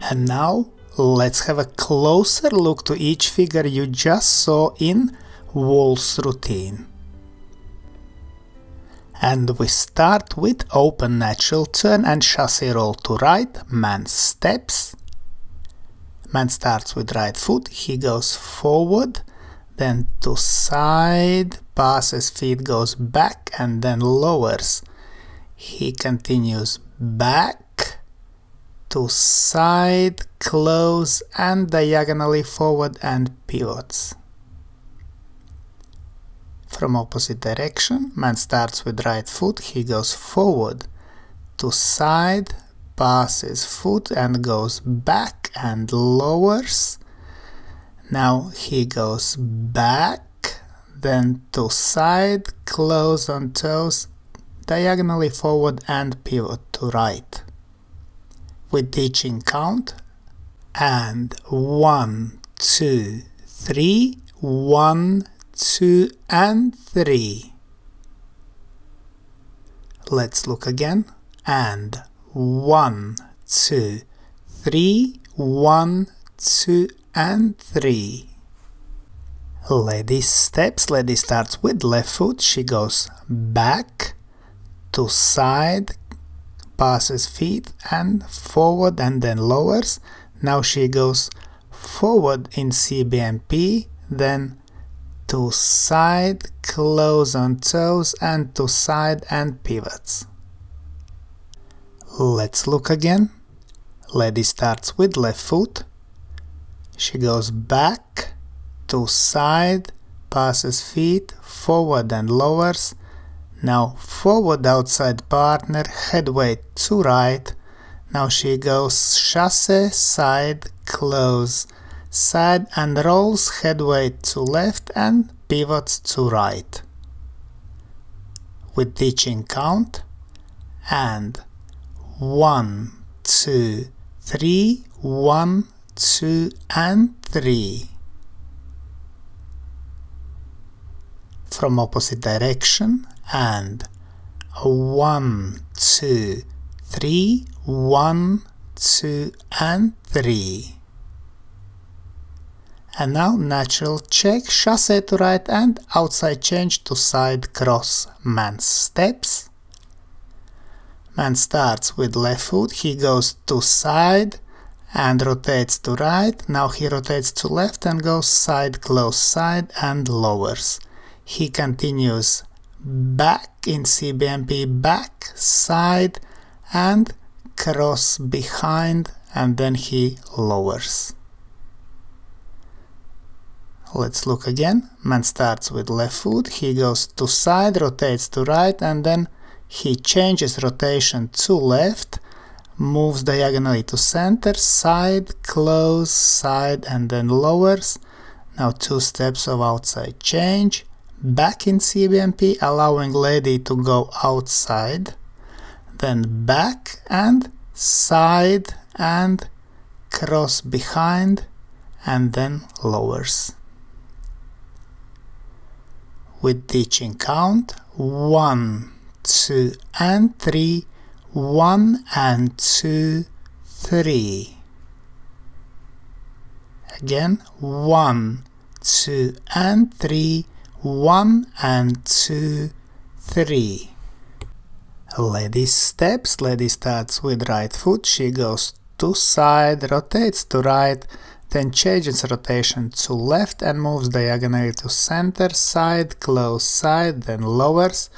And now let's have a closer look to each figure you just saw in Waltz routine. And we start with open natural turn and chasse roll to right, man steps. Man starts with right foot, he goes forward, then to side, passes feet, goes back and then lowers. He continues back, to side, close and diagonally forward and pivots. From opposite direction, man starts with right foot, he goes forward, to side, passes foot and goes back and lowers. Now he goes back, then to side, close on toes, diagonally forward and pivot to right. With teaching count and 1, 2, 3, 1, 2 and 3. Let's look again and 1, 2, 3, 1, 2 and 3. Lady steps, lady starts with left foot, she goes back, to side, passes feet and forward and then lowers. Now she goes forward in CBMP, then to side, close on toes and to side and pivots. Let's look again. Lady starts with left foot, she goes back, to side, passes feet, forward and lowers. Now forward outside partner, head weight to right. Now she goes chasse, side, close, side and rolls, head weight to left and pivots to right. With teaching count and 1, 2, 3, 1, 2 and 3. From opposite direction and 1, 2, 3, 1, 2 and 3. And now natural check, chasse to right and outside change to side cross. Man steps. Man starts with left foot, he goes to side and rotates to right. Now he rotates to left and goes side, close, side and lowers. He continues back in CBMP, back, side and cross behind and then he lowers. Let's look again. Man starts with left foot, he goes to side, rotates to right and then he changes rotation to left, moves diagonally to center, side, close, side and then lowers. Now 2 steps of outside change, back in CBMP, allowing lady to go outside, then back and side and cross behind and then lowers. With teaching count 1, 2 and 3, 1 and 2, 3. Again 1, 2 and 3, 1 and 2, 3. Lady steps, lady starts with right foot, she goes to side, rotates to right, then changes rotation to left and moves diagonally to center, side, close, side, then lowers.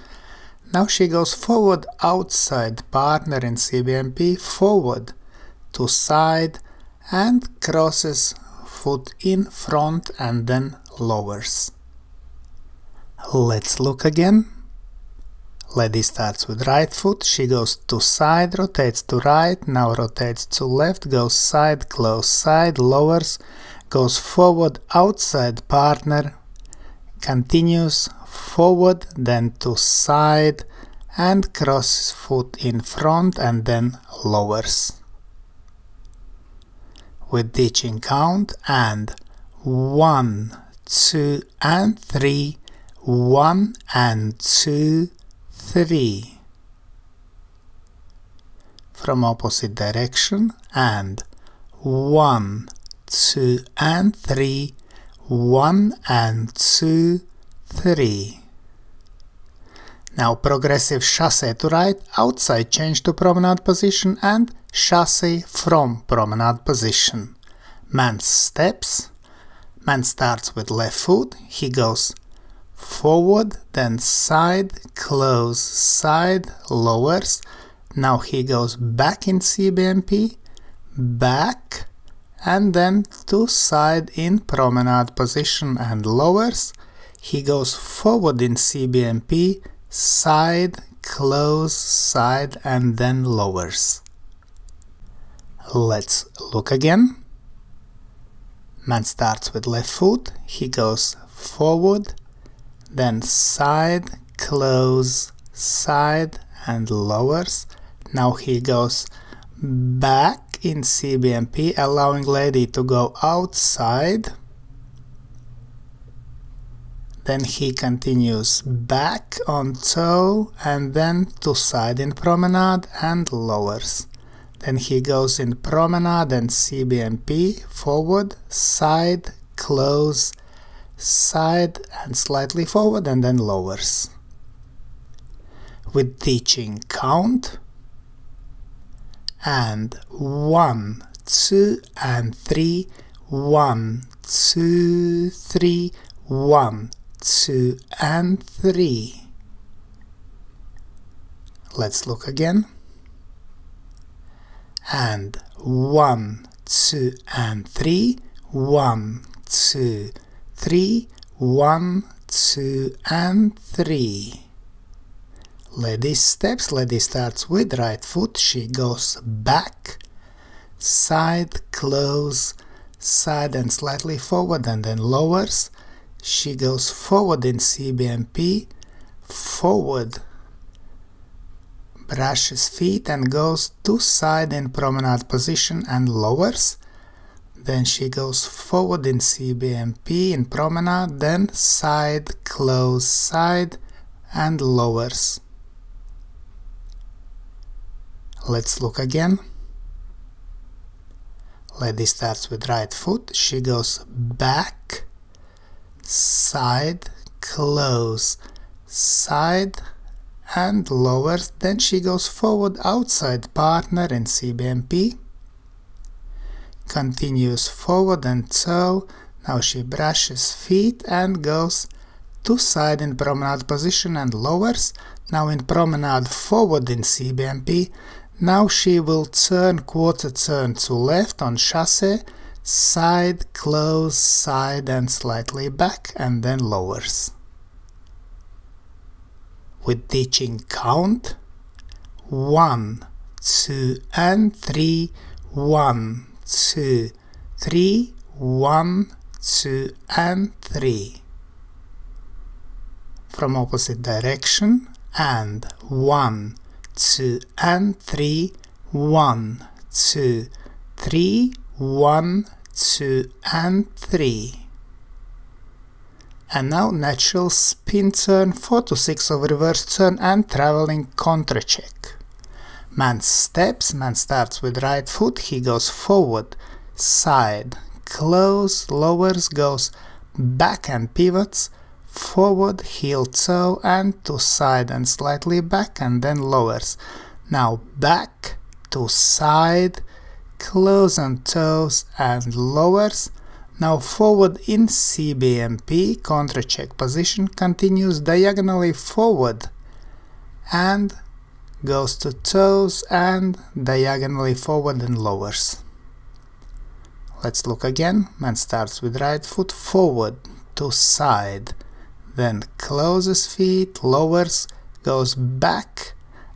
Now she goes forward outside partner in CBMP, forward to side and crosses foot in front and then lowers. Let's look again. Lady starts with right foot, she goes to side, rotates to right, now rotates to left, goes side, close, side, lowers, goes forward outside partner, continues forward, then to side, and crosses foot in front and then lowers. With teaching count and 1, 2 and 3, 1 and 2, 3. From opposite direction and 1, 2 and 3, 1 and 2, 3. Now progressive chasse to right, outside change to promenade position and chasse from promenade position. Man steps, man starts with left foot, he goes forward, then side, close, side, lowers. Now he goes back in CBMP, back, and then to side in promenade position and lowers. He goes forward in CBMP, side, close, side, and then lowers. Let's look again. Man starts with left foot, he goes forward, then side, close, side, and lowers. Now he goes back in CBMP, allowing lady to go outside. Then he continues back on toe and then to side in promenade and lowers. Then he goes in promenade and CBMP, forward, side, close, side and slightly forward, and then lowers. With teaching count and 1, 2 and 3, 1, 2, 3, 1, 2 and 3. Let's look again. And 1, 2 and 3, 1, 2, 3, 1, 2 and 3. Lady steps, lady starts with right foot, she goes back, side, close, side and slightly forward, and then lowers. She goes forward in CBMP, forward, brushes feet and goes to side in promenade position and lowers. Then she goes forward in CBMP in promenade, then side, close, side and lowers. Let's look again. Lady starts with right foot, she goes back, side, close, side and lowers. Then she goes forward outside partner in CBMP, continues forward and toe. Now she brushes feet and goes to side in promenade position and lowers. Now in promenade forward in CBMP. Now she will turn quarter turn to left on chasse, side, close, side and slightly back, and then lowers. With teaching count 1, 2 and 3, 1, 2, 3, 1, 2 and 3. From opposite direction and 1, 2 and 3, 1, 2, 3, 1, 2 and 3. And now natural spin turn, 4 to 6 of reverse turn and traveling contra check. Man steps, man starts with right foot, he goes forward, side, close, lowers, goes back and pivots, forward, heel toe and to side and slightly back and then lowers. Now back to side, close on toes and lowers. Now forward in CBMP, contra check position, continues diagonally forward and goes to toes and diagonally forward and lowers. Let's look again. Man starts with right foot, forward to side, then closes feet, lowers, goes back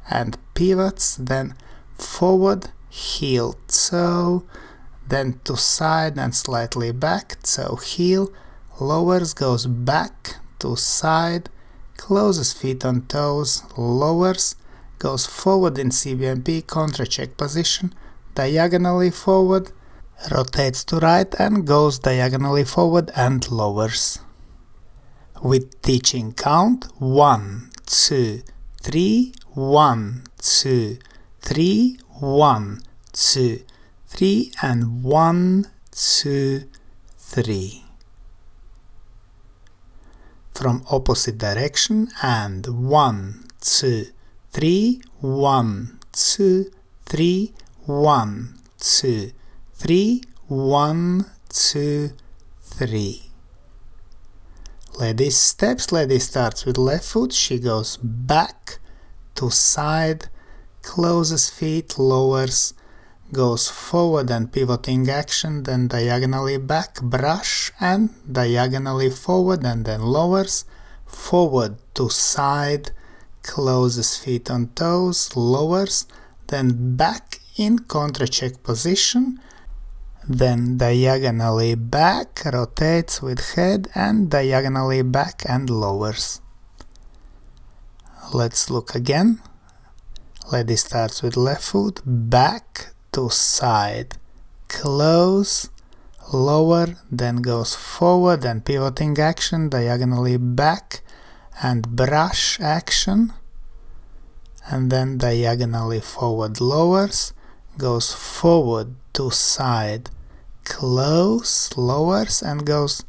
and pivots, then forward, heel, toe, then to side and slightly back, toe, heel, lowers, goes back to side, closes feet on toes, lowers, goes forward in CBMP, contra check position, diagonally forward, rotates to right and goes diagonally forward and lowers. With teaching count 1, 2, 3, 1, 2, 3, 1, 2, 3 and 1, 2, 3. From opposite direction and 1, 2, 3, 1, 2, 3, 1, 2, 3, 1, 2, 3. Lady steps, lady starts with left foot, she goes back to side, closes feet, lowers, goes forward and pivoting action, then diagonally back, brush and diagonally forward and then lowers, forward to side, closes feet on toes, lowers, then back in contra check position, then diagonally back, rotates with head and diagonally back and lowers. Let's look again. Lady starts with left foot, back to side, close, lower, then goes forward and pivoting action, diagonally back and brush action, and then diagonally forward lowers, goes forward to side, close, lowers and goes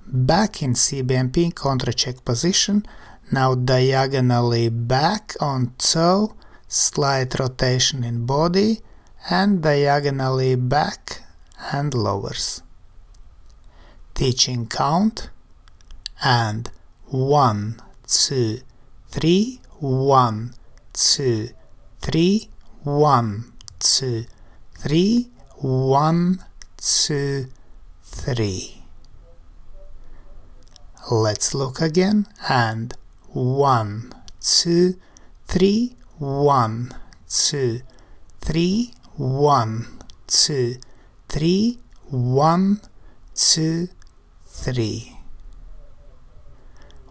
back in CBMP contra check position, now diagonally back on toe, slight rotation in body and diagonally back and lowers. Teaching count and 1, 2, 3, 1, 2, 3, 1, 2, 3, 1, 2, 3. Let's look again and 1, 2, 3, 1, 2, 3, 1, 2, 3, 1, 2, 3.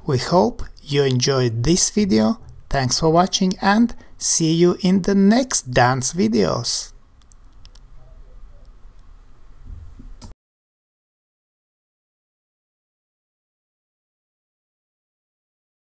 We hope you enjoyed this video. Thanks for watching and see you in the next dance videos.